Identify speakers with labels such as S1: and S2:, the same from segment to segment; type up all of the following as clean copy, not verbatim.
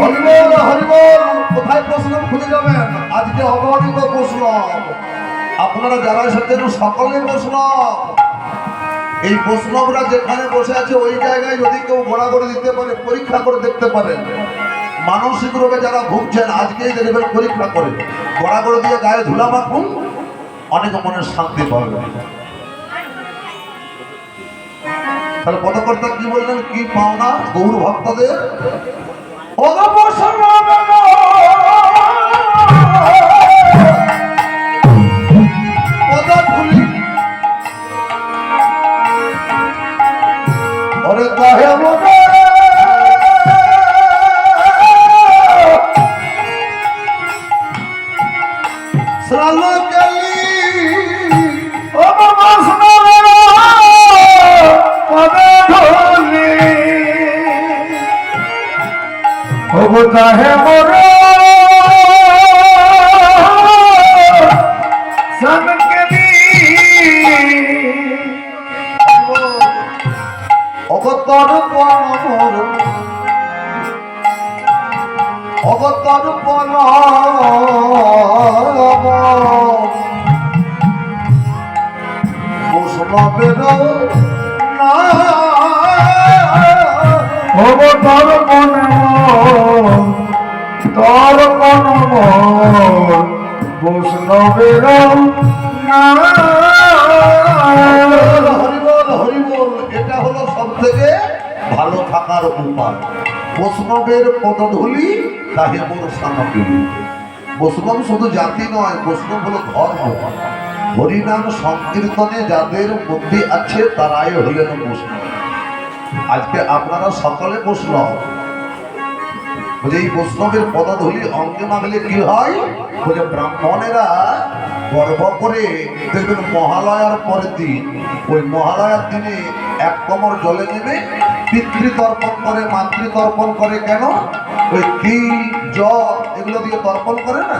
S1: হরিবল হরিবল। কোথায় প্রশ্ন খুঁজে যাবেন? আজকে অগণিত প্রশ্ন, আপনারা যারা এসেছেন সকলের প্রশ্ন। এই প্রশ্নগুলো যেখানে বসে আছে ওই জায়গায় যদি কেউ গোড়া করে দিতে পারে, পরীক্ষা করে দেখতে পারেন। মানসিক রোগে যারা ভুগছেন আজকেই দেখবেন পরীক্ষা করে গোড়া করে দিয়ে গায়ে ধুলা মাখুন, অনেক মনের শান্তি পাবে। তাহলে পদকর্তা কি বললেন, কি পাওনা গৌর ভক্তদের?
S2: है मोर सन के
S1: অগতর পর অগতর পর বৈষ্ণবের না
S2: অবতার মনে তোর কোন বৈষ্ণবের
S1: হরিবল হরিবল। এটা হলো সব থেকে ভালো থাকার উপায়। বৈষ্ণবের পদধূলি তাহে মোর স্থানপিলি। বৈষ্ণব শুধু জাতি নয়, বৈষ্ণব হলো ধর্ম। হরিনাম সংকীর্তনে যাদের মধ্যে আছে তারাই হলেন বৈষ্ণব। আজকে আপনারা সকলে বৈষ্ণব। এই বৈষ্ণবের পদধূলি অঙ্গে মাগলে কি হয়? বলে ব্রাহ্মণেরা গর্ব করে দেখবেন মহালয়ার পরের দিন, ওই মহালয়ার দিনে এক কোমর জলে নেমে পিতৃতর্পণ করে, মাতৃতর্পণ করে। কেন? ওই তিল জল এগুলো দিয়ে তর্পণ করে না।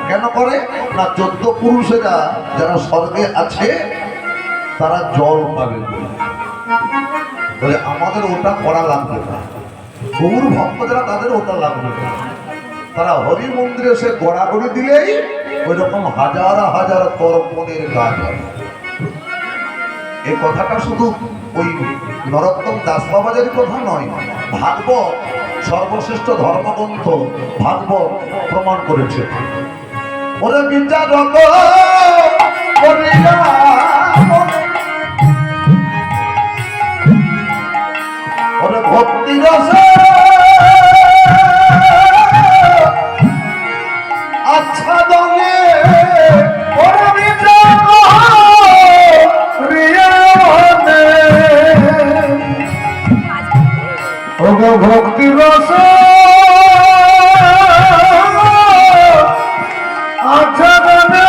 S1: কেন করে না? 14 পুরুষেরা যারা স্বর্গে আছে তারা জল পাবে বলে আমাদের ওটা করা লাগবে না। গৌর ভক্ত যারা তাদের ওটা লাগবে না। তারা হরি মন্দিরে এসে গড়াগড়ি দিলেই ওই রকম হাজার হাজার তর্পণের কাজ হয়। এই কথাটা শুধু ওই নরোত্তম দাস বাবাজের কথা নয়, ভাগবত সর্বশ্রেষ্ঠ ধর্মগ্রন্থ ভাগবত প্রমাণ করেছে। ওরে বিচারক করিয়া ওরে ভক্তি রসে আচ্ছা দলে
S2: ওরে বিচারক করিয়া ওগো ভক্তি রস আচ্ছা দলে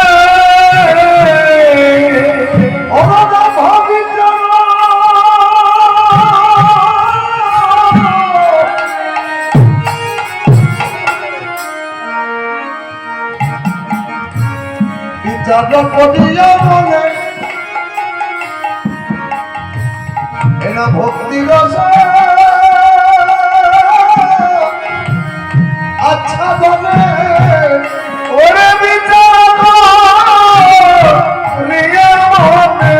S1: মনে এনা ভক্তি রস আচ্ছা বলে
S2: ওরে বিচারক রিয়া মনে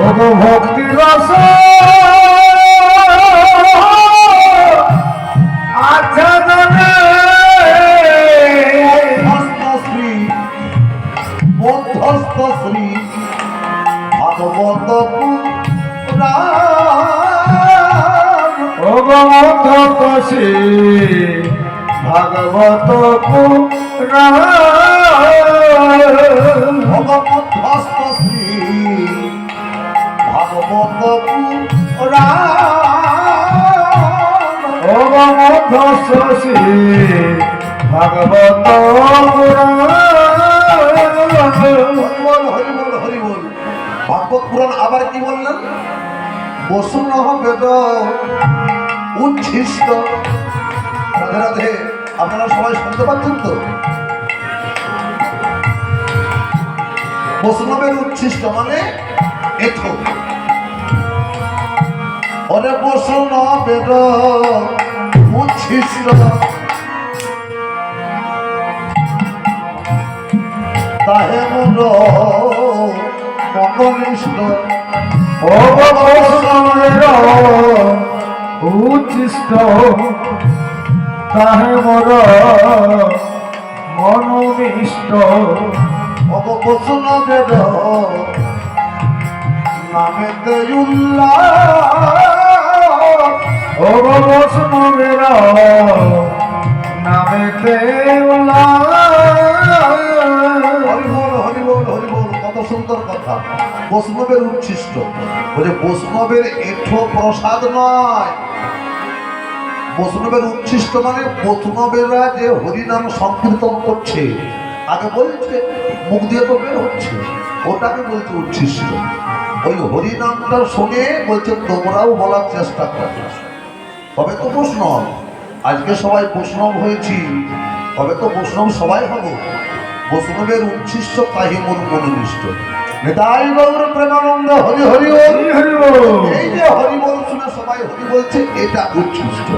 S2: ওগো ভক্তি রস আচ্ছা দলে
S1: মধ্যস্থ শ্রী ভাগবত
S2: ভগবতী ভাগবত
S1: ভগবত শ্রী ভাগবত
S2: ভগবতী ভাগবত
S1: হরিবল হরিবল হরিবল। ভাগবত পুরাণ আবার কি বললেন? বৈষ্ণব বেদ উচ্ছিষ্ট। রাধে রাধে। আপনারা সবাই শুনতে পাচ্ছেন তো? বৈষ্ণবের উচ্ছিষ্ট মানে এঠো। ওরে বসন বেদ উচ্ছিষ্ট তাহে মোর মকনিষ্ঠ
S2: উচ্ছিষ্ট তাহে মোর মনোনিষ্ট
S1: অবসন বেদ নামেতে উল্লাস
S2: অবসমবের নামেতে
S1: হরিবল হরিবল হরিবল কত সুন্দর কথা বৈষ্ণবের উচ্ছিষ্ট বলে বৈষ্ণবের এঠো প্রসাদ নয় বৈষ্ণবের উচ্ছিষ্ট মানে বৈষ্ণবেরা যে হরিনাম সংকীর্তন করছে আগে বলছে মুখ দিয়ে তো বের হচ্ছে ওটাকে বলছে উচ্ছিষ্ট ওই হরিনামটা শুনে বলছে তোমরাও বলার চেষ্টা কর তবে তো বৈষ্ণব আজকে সবাই বৈষ্ণব হয়েছি তবে তো বৈষ্ণব সবাই হব বৈষ্ণবের উচ্ছিষ্ট তাহি মোর মনোনিষ্ট নিতাই গৌর প্রেমানন্দ হরি হরি এই যে হরি বল শুনে সবাই হরি বলছে এটা উচ্ছিষ্ট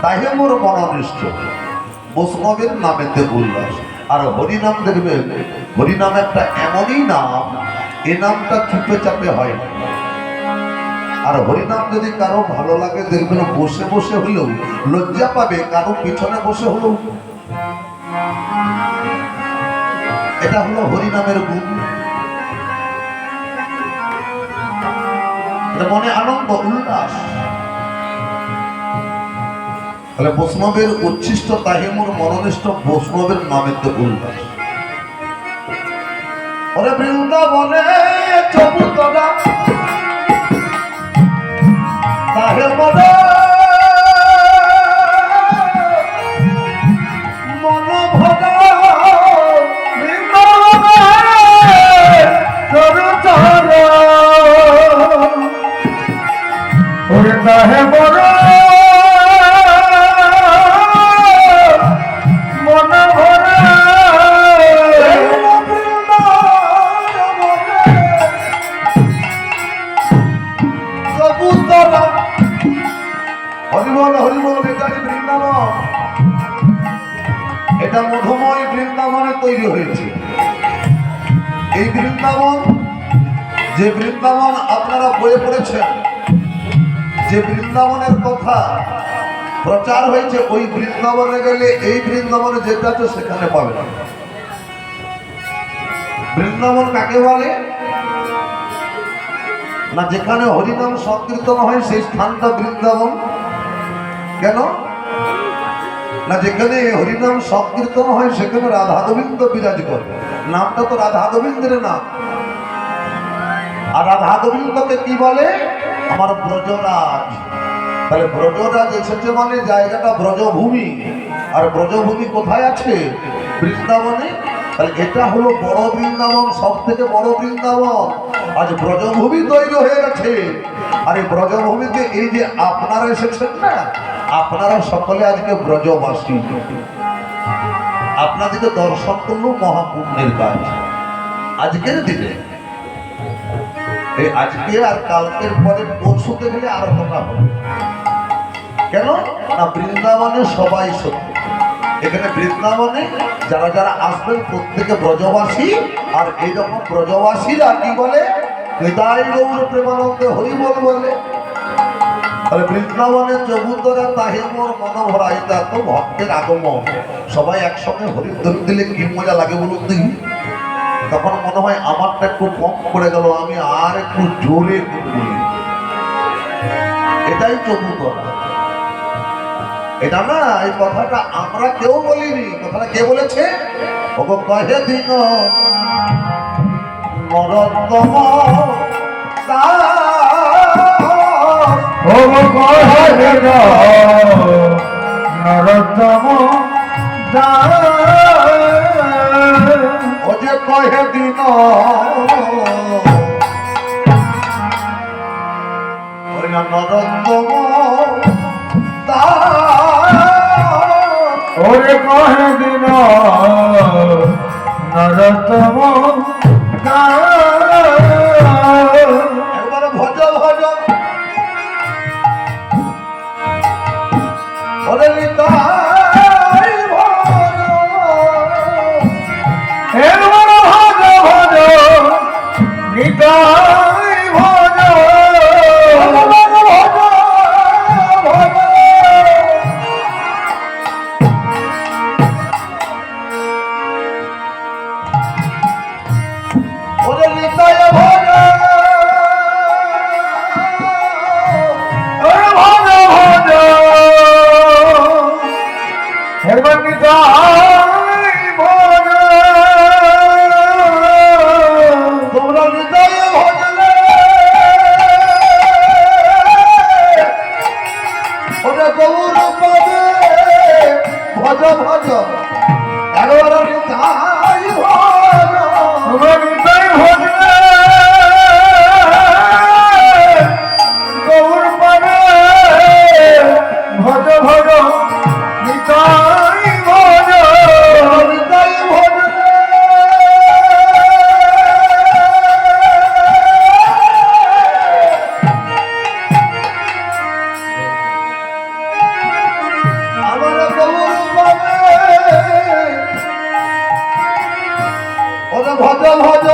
S1: তাহি মোর মনোনিষ্ট বৈষ্ণবের নামেতে উল্লাস আর হরিনাম দেখবেন হরিনাম একটা এমনই নাম এ নামটা চুপে চাপে হয় না আর হরিনাম যদি কারো ভালো লাগে দেখবেন বসে বসে হলেও লজ্জা পাবে কারো পিছনে বসে হলেও এটা হলো হরিনামের গুণ এটা মনে আনন্দ উল্লাস তাহলে বৈষ্ণবের উচ্ছিষ্ট তাহিমুর মনোনিষ্ঠ বৈষ্ণবের নামের তো উল্লাস ওরে বৃন্দাবনে চবুতরা তাহে মনে মন ভরা
S2: বৃন্দাবনে চরচর ওরে তাহে বড় মন ভরা
S1: চবুতরা হরিবল হরিবল এটাই বৃন্দাবন এটা মধুময় বৃন্দাবনে তৈরি হয়েছে এই বৃন্দাবন যে বৃন্দাবন আপনারা বইয়ে পড়েছেন যে বৃন্দাবনের কথা প্রচার হয়েছে ওই বৃন্দাবনে গেলে এই বৃন্দাবনে যেটা আছে সেখানে পাবে না বৃন্দাবন কাকে বলে না যেখানে হরিনাম সংকীর্তন হয় সেই স্থানটা বৃন্দাবন কেন না যেখানে হরিনাম সংকীর্তন হয় সেখানে রাধা গোবিন্দ বিরাজ করে নামটা তো রাধা গোবিন্দের নাম আর রাধা গোবিন্দকে কি বলে আমার ব্রজরাজ তাহলে ব্রজরাজ এসেছে মানে জায়গাটা ব্রজভূমি আর ব্রজভূমি কোথায় আছে বৃন্দাবনে তাহলে এটা হলো বড় বৃন্দাবন সব থেকে বড় বৃন্দাবন আজ ব্রজভূমি তৈরি হয়ে গেছে আর এই ব্রজভূমিতে এই যে আপনারা এসেছেন না আপনারা সকলে আজকে ব্রজবাসী আপনাদেরকে দর্শন করলো মহাপুণ্যের কাজ আজকের দিনে এই আজকে আর কালকের পরে পরশুতে গেলে আরো কথা হবে কেন না বৃন্দাবনে সবাই সত্য এখানে বৃন্দাবনে যারা যারা আসবেন প্রত্যেকে ব্রজবাসী আর এই রকম ব্রজবাসীরা কি বলে হৃদয় গৌর প্রেমানন্দে হরিবল বলে তাহলে বৃন্দাবনে চবুতরা তাহে মোর মনোভরা এটা তো ভক্তের আগমন সবাই একসঙ্গে হরিধ্বনি দিলে কি মজা লাগে বলুন দেখি তখন মনে হয় আমারটা একটু কম করে গেল আমি আর একটু জোরে বলি এটাই চবুতরা এটা না এই কথাটা আমরা কেউ বলিনি কথাটা কে বলেছে ওগো কহে দিন নরোত্তম
S2: নরোত্তম
S1: ও যে কহে দিন নরোত্তম
S2: ওরে কহে দিন নরোত্তম
S1: একবার ভজ ভজ
S2: নিতাই ভজ
S1: ওরে নিতাই ভজ
S2: ভজ ভজ এবার নিতাই ভজ
S1: তোমরা নিতাই ভজলে ওরে গৌর পাবে ভজ ভজ এগারো নিতাই ভজ
S2: তোমরা নিতাই ভজলে গৌর পাবে ভজ ভজ নিতাই ভজ
S1: নিতাই ভজলে আমার গৌর পাবে ওরে ভজ ভজ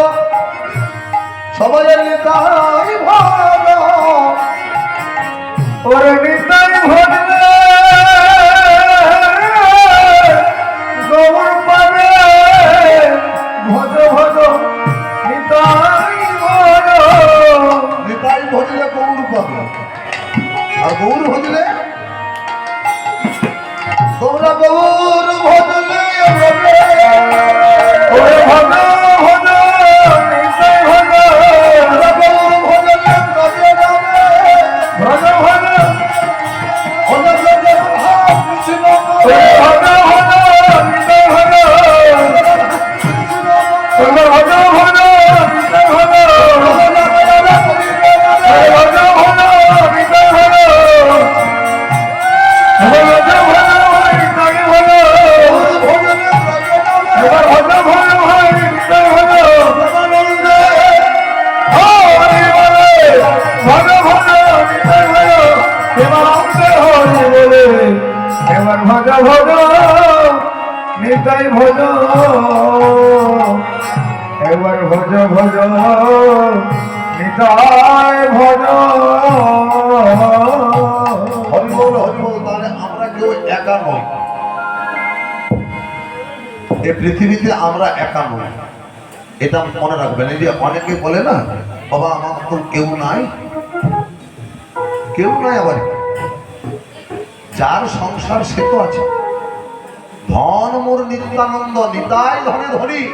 S1: সবাই নিতাই ভজ
S2: ওরে নিতাই ভজলে গৌর পাবে ভজ ভজ নিতাই ভজ
S1: নিতাই ভজলে গৌর পাবে আর গৌর ভজলে তোমরা গৌর ভজলে
S2: ওরে ভজ ভজ নিতাই ভজ
S1: তোমরা গৌর ভজলে কাজে যাবে
S2: ভজ ভজ
S1: ওরে ভজলে কৃষ্ণ
S2: ওরে ভজ ভজ নিতাই ভজ ওরে ভজ ভজ নিতাই ভজ এবার ভজ ভজ নিতাই ভজ এবার ভজ ভজ নিতাই ভজ
S1: হরিবল হরিবল তাহলে আমরা কেউ একা নই এই পৃথিবীতে আমরা একা নই এটা মনে রাখবেন এই যে অনেকে বলে না বাবা আমার তো কেউ নাই আবার যার সংসার সে তো আছে ধন মোর নিত্যানন্দ নিতাই ধনে ধরি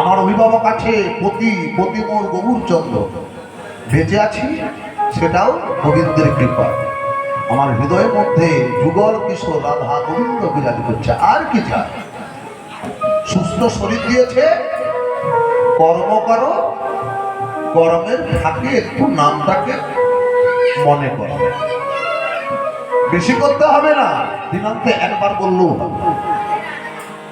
S1: আমার অভিভাবক আছে পতি মোর গৌরচন্দ্র বেঁচে আছি সেটাও গোবিন্দের কৃপা আমার হৃদয়ের মধ্যে যুগল কিশোর রাধা গোবিন্দ বিরাজ করছে আর কি চায় সুস্থ শরীর দিয়েছে কর্ম করো কর্মের ফাঁকে একটু নামটাকে মনে করো বেশি করতে হবে না দিনান্তে একবার বললেও হবে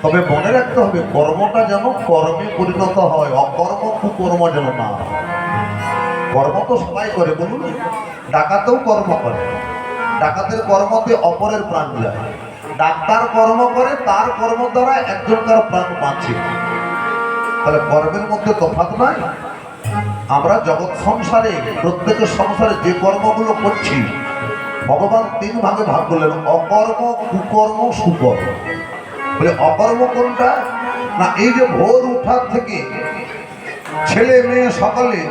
S1: তবে মনে রাখতে হবে কর্মটা যেন কর্মে পরিণত হয় অকর্ম কুকর্ম যেন না হয় কর্ম তো সবাই করে বলুন ডাকাতেও কর্ম করে ডাকাতের কর্মতে অপরের প্রাণ যায় ডাক্তার কর্ম করে তার কর্ম দ্বারা একজনকার প্রাণ বাঁচে তাহলে কর্মের মধ্যে তফাৎ নাই আমরা জগৎ সংসারে প্রত্যেকের সংসারে যে কর্মগুলো করছি ভগবান তিন ভাগে ভাগ করলেন অকর্ম কুকর্ম সুকর্ম বলে অকর্ম কোনটা না এই যে ভোর উঠার থেকে ছেলে মেয়ে সকালে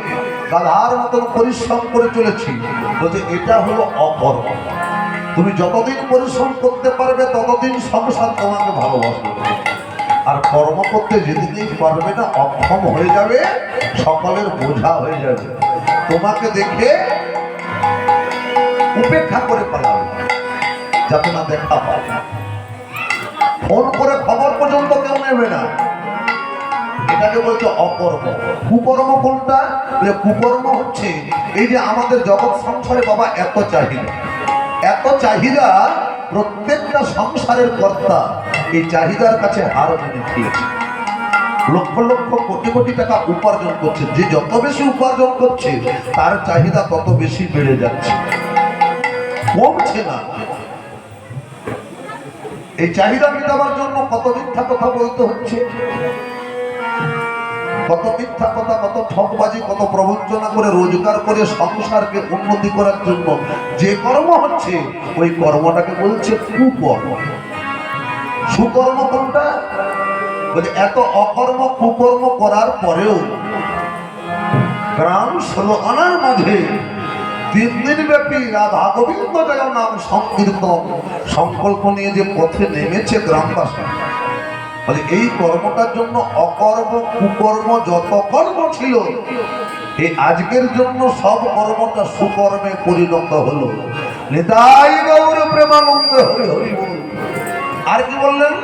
S1: গাধার মতন পরিশ্রম করে চলেছি বলছে এটা হলো অকর্ম তুমি যতদিন পরিশ্রম করতে পারবে ততদিন সংসার তোমাকে ভালোবাসবে আর কর্ম করতে যেদিনই পারবে না অক্ষম হয়ে যাবে সকলের বোঝা হয়ে যাবে তোমাকে দেখে উপেক্ষা করে পালাবে যাতে না দেখা পায় ফোন করে খবর পর্যন্ত কেউ নেবে না এটাকে বলছে অকর্ম কুকর্ম কোনটা কুকর্ম হচ্ছে এই যে আমাদের জগৎ সংসারে বাবা এত চাহিদা প্রত্যেকটা সংসারের কর্তা এই চাহিদার কাছে হার মেনে খেয়েছে লক্ষ লক্ষ কোটি কোটি টাকা উপার্জন করছে যে যত বেশি উপার্জন করছে তার চাহিদা তত বেশি বেড়ে যাচ্ছে কমছে না এই চাহিদা মেটাবার জন্য কত মিথ্যা কথা বলতে হচ্ছে কত মিথ্যা কথা, কত ঠকবাজি, কত প্রবঞ্চনা করে রোজগার করে সংসারকে উন্নতি করার জন্য যে কর্ম হচ্ছে ওই কর্মটাকে বলছে কুকর্ম। সুকর্ম কোনটা? বলে এত অকর্ম কুকর্ম করার পরেও গ্রাম 16 আনার মাঝে 3 দিন ব্যাপী রাধা গোবিন্দ জয় নাম সংকীর্তন সংকল্প নিয়ে যে পথে নেমেছে গ্রামবাসী, বলে এই কর্মটার জন্য অকর্ম কুকর্ম যত কর্ম ছিল এই আজকের জন্য সব কর্মটা সুকর্মে পরিণত হলো। নিতাই গৌর প্রেমানন্দ হরি হরি বল। আর কি বললেন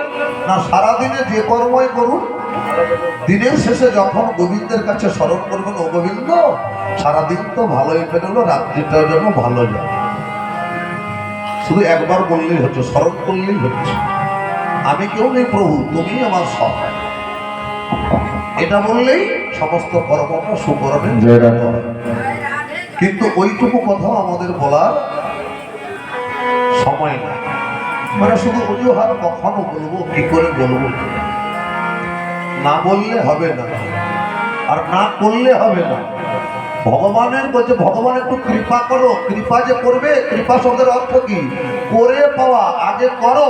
S1: না, সারাদিনে যে কর্মই করুন দিনের শেষে যখন গোবিন্দের কাছে স্মরণ করবেন, ও গোবিন্দ সারাদিন তো ভালোই পেরোলো, রাত্রিটার জন্য ভালো যায়। শুধু একবার বললেই হচ্ছে, স্মরণ করলেই হচ্ছে, আমি কেউ নেই প্রভু, তুমি আমার সব। এটা বললেই সমস্ত কর্মটা সুকর্মে পরিণত হয়। কিন্তু ওইটুকু কথা আমাদের বলার সময় না, মানে শুধু অজুহাত কখনো বলবো, কি করে বলবো, না বললে হবে না আর না করলে হবে না। ভগবানের বলছে ভগবান একটু কৃপা করো, কৃপা যে করবে, কৃপা শব্দের অর্থ কি? করে পাওয়া। আগে করো,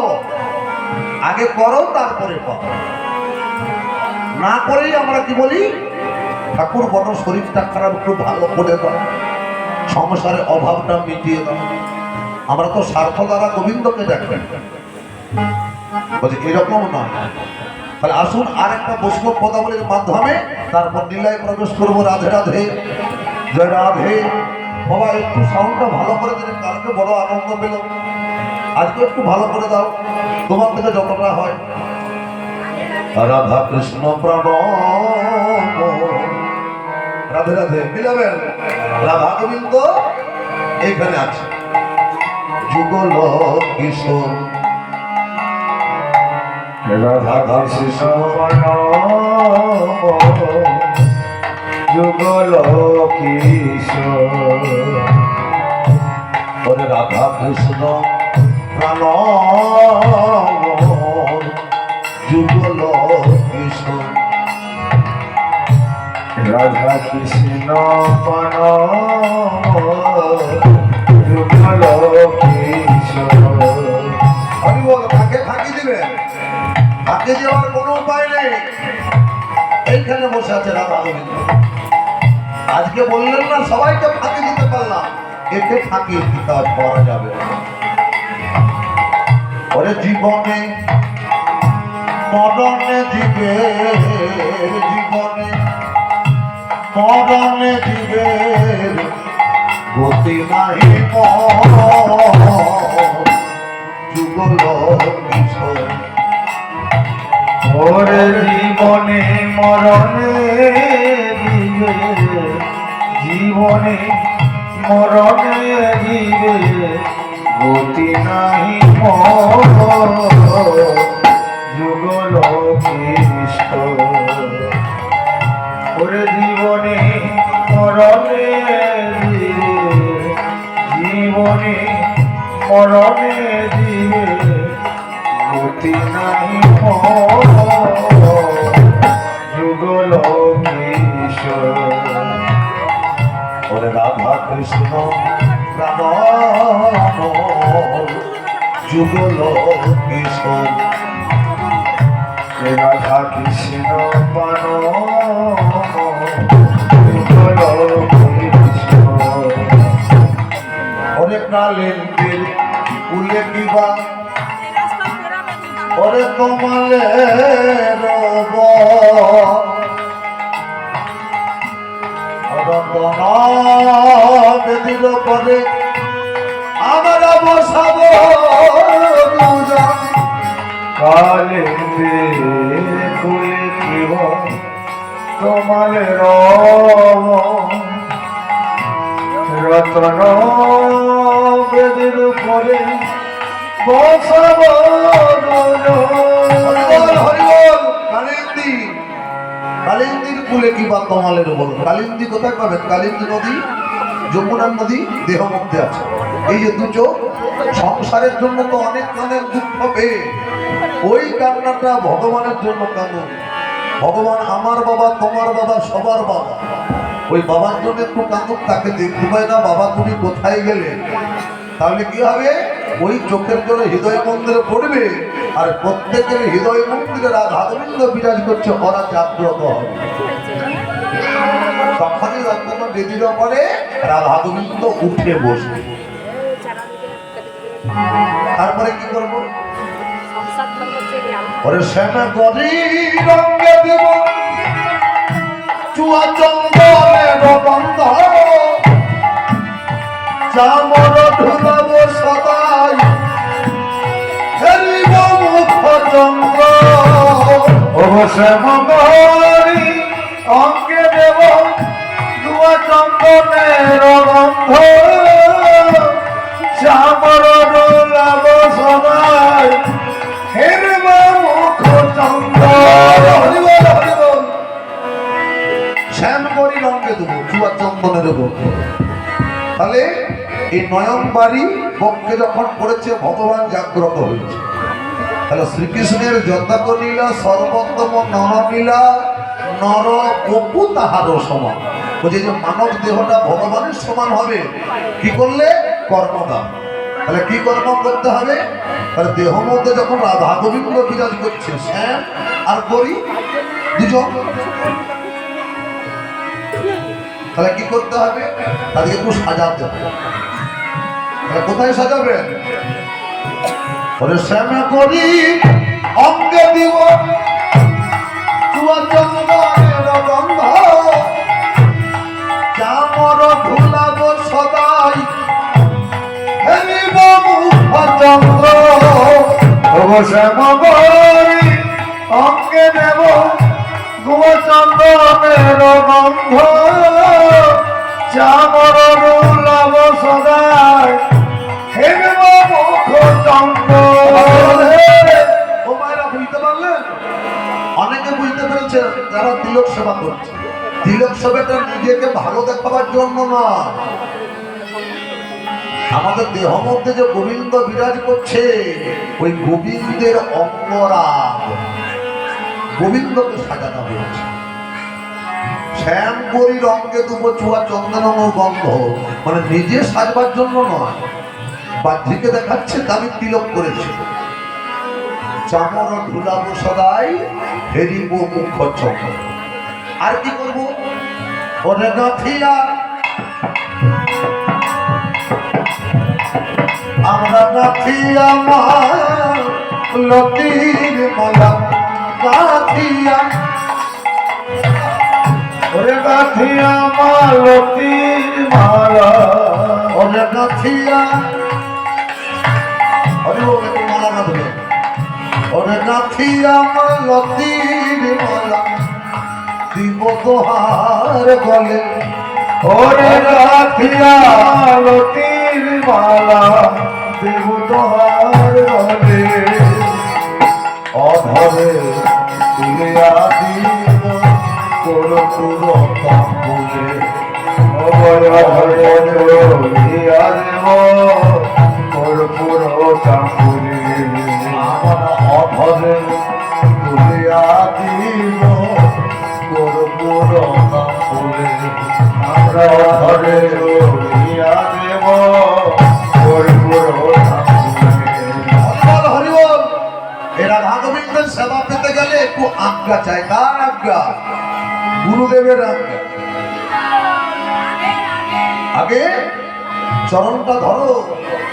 S1: আগে করো তারপরে পাও। না করেই আমরা কি বলি, ঠাকুর বড় শরীরটা খারাপ, একটু ভালো করে দাও, সংসারে অভাবটা মিটিয়ে দাও। আমরা তো স্বার্থ দ্বারা গোবিন্দকে দেখবেন, বলছে এরকম নয়। তাহলে আসুন আর একটা বৈষ্ণব পদাবলীর মাধ্যমে তারপর লীলায় প্রবেশ করবো। রাধে রাধে, জয় রাধে। বাবা একটু সাউন্ডটা ভালো করে দিলে, কালকে বড় আনন্দ পেল, আজকে একটু ভালো করে দাও, তোমার থেকে যতটা হয়। রাধা কৃষ্ণ প্রাণ, রাধে রাধে মিলাবেন। রাধা গোবিন্দ এইখানে আছে, যুগল কিশোর
S2: রাধা কৃষ্ণ যুগল কিশোর।
S1: ওরে রাধা কৃষ্ণ প্রাণ যুগল কিশোর।
S2: রাধা কৃষ্ণ পান যুগল কিশোর।
S1: আমি বল কাকে ফাঁকি দিবেন? ফাঁকি দেওয়ার কোনো উপায় নেই। এইখানে বসে আছে রাধা গোবিন্দ। আজকে বললেন না সবাইকে ফাঁকি দিতে পারলাম, একে ফাঁকি দিতে পারা যাবে না। ওরে জীবনে মরণে দিবে, জীবনে মরণে দিবে গতি নাই যুগল কিশোর।
S2: ওরে জীবনে মরণে দিবে, জীবনে মরণে দিবে গতি নাহি যুগল কিশোর। ওরে জীবনে মরণে দিবে, জীবনে মরণে দিবে গতি নাহি যুগল কিশোর।
S1: ওরে রাধা কৃষ্ণ প্রাণ যুগল কিশোর।
S2: রাধা কৃষ্ণ পান যুগল কিশোর।
S1: ওরে কালেন্দ্রের কুলে কিবা, ওরে কমলে রব রতন বেদির পরে আমরা বসাব দুজন।
S2: কালেন্দে কুলে কিব তোমার রতন বেদির পরে বসাব
S1: হরিবল। কালিন্দি, কালিন্দির কুলে কিবা তমালের বল। কালিন্দি কোথায় পাবেন? কালিন্দি নদী, যমুনার নদী দেহ মধ্যে আছে। এই যে দুটো সংসারের জন্য তো অনেক কানের দুঃখ পেয়ে ওই কান্নাটা ভগবানের জন্য কানুন। ভগবান আমার বাবা, তোমার বাবা, সবার বাবা। ওই বাবার জন্য একটু কাঁদুক, তাকে দেখতে পাই না, বাবা তুমি কোথায় গেলে? তাহলে কি হবে? ওই চোখের জন্য হৃদয় মন্দিরে পড়বে, আর প্রত্যেকের হৃদয় মন্দিরে রাধা গোবিন্দ বিরাজ করছে, ওরা জাগ্রত হবে। তখনই রত্ন বেদির পরে রাধা গোবিন্দ উঠে বসবে। তারপরে কি করবো? ওরে শ্যামা গরি রঙে দেব চুয়া চন্দনের গন্ধ, চামর ধুলাব সদাই ফেরিব মুখ চন্দ্র।
S2: ও শ্যামা গরি অঙ্গে দেব চুয়া চন্দনের গন্ধ, চামর ধুলাব সদাই ফেরিব মুখ চন্দ্র।
S1: শ্যাম করি রঙে দেবো চুয়া চন্দনের গন্ধ। তাহলে এই নয়ন বাড়ি বক্ষে যখন পড়েছে, ভগবান জাগ্রত হয়েছে। তাহলে শ্রীকৃষ্ণের যজ্ঞ লীলা সর্বোত্তম নরলীলা, নর অপু তাহারও সমান। বলছে যে মানব দেহটা ভগবানের সমান হবে কি করলে? কর্মদান। তাহলে কি কর্ম করতে হবে? তাহলে দেহ মধ্যে যখন রাধা গোবিন্দ বিরাজ করছে, শ্যাম আর করি দুজন, তাহলে কি করতে হবে? তাদেরকে একটু সাজাতে হবে। তাহলে কোথায় সাজাবেন? শ্যামা করি অঙ্গে দিব চুয়া চন্দনের গন্ধ, চামর ধুলাব সদাই ফেরিব মুখ চন্দ্র।
S2: শ্যামা গরি অঙ্গে দেব চুয়া চন্দনের গন্ধ, চামর ধুলাব সদাই ফেরিব মুখ চন্দ্র।
S1: ও মায়েরা বুঝতে পারলেন? অনেকে বুঝতে পেরেছেন যারা তিলক সেবা করছে। তিলক সেবাটা নিজেকে ভালো দেখাবার জন্য নয়, আমাদের দেহ মধ্যে যে গোবিন্দ বিরাজ করছে, ওই গোবিন্দের অঙ্গরাগ, গোবিন্দকে সাজানো হয়েছে। শ্যাম করি রঙে দেবো চুয়া চন্দন গন্ধ, মানে নিজে সাজবার জন্য নয়, বাহ্যিকে দেখাচ্ছে আমি তিলক করেছি। চামর ধুলাবো সদাই ফেরিব মুখ চন্দ্র। আর কি করবো? ওরে গাথিয়া আমরা গাথিয়া লতির মালা, গাথিয়া
S2: ওরে গাথিয়া মালতীর মালা,
S1: ওরে গাথিয়া ওরে মালা গাঁথবে। ওরে গাথিয়া লতির মালা দিব তোহার গলে।
S2: ওরে গাথিয়া মালতীর মালা দেব তোহার গলে, অধরে তুলিয়া দিব কর্পূর তাম্বুলে। অধরে তুলিয়া দেব কর্পূর তাম্বুলে,
S1: আমার অধরে তুলিয়া দিব কর্পূর তাম্বুলে।
S2: আমরা অধরে তুলিয়া দেব কর্পূর তাম্বুলে।
S1: হরিবল। এরা রাধা সেবা পেতে গেলে একটু আজ্ঞা চাই। কার আজ্ঞা? গুরুদেবের আজ্ঞা। আগে চরণটা ধরো,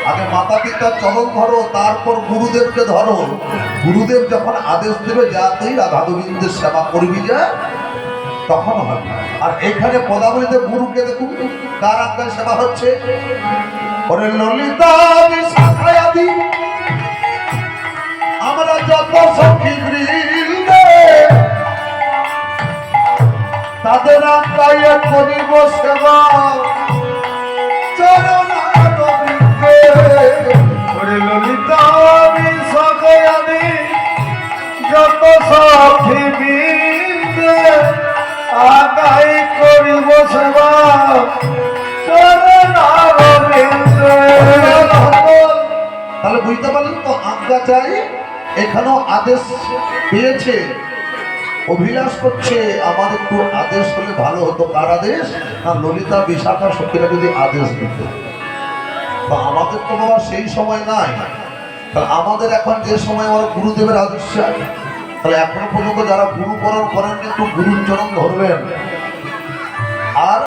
S1: আগে মাতা পিতার চরণ ধরো, তারপর গুরুদেবকে ধরো। গুরুদেব যখন আদেশ দেবে যা তুই রাধা গোবিন্দের সেবা করবি যা, তখন হবে। আর এখানে পদাবলিতে গুরুকে দেখুন কার আজ্ঞায় সেবা হচ্ছে। ওরে ললিতা বিশাখায়াদি আমরা যত সখী বৃন্দে, তাদের আজ্ঞায় করিব সেবা চরণারবিন্দে।
S2: ওরে ললিতা বিশাখায়াদি যত সখী বৃন্দে, আগাই করিব সেবা চরণারবিন্দে।
S1: তাহলে বুঝতে পারলেন তো, আজ্ঞা চাই। এখানেও আদেশ পেয়েছে অভিলাষ করছে আমার একটু আদেশ হলে ভালো হতো। কার আদেশ? না, ললিতা বিশাখা সখীরা যদি আদেশ দিত। তো আমাদের তো বাবা সেই সময় নাই। তাহলে আমাদের এখন যে সময় আমার গুরুদেবের আদেশ চাই, তাহলে এখনো পর্যন্ত যারা গুরুকরণ করেন একটু গুরুর চরণ ধরবেন। আর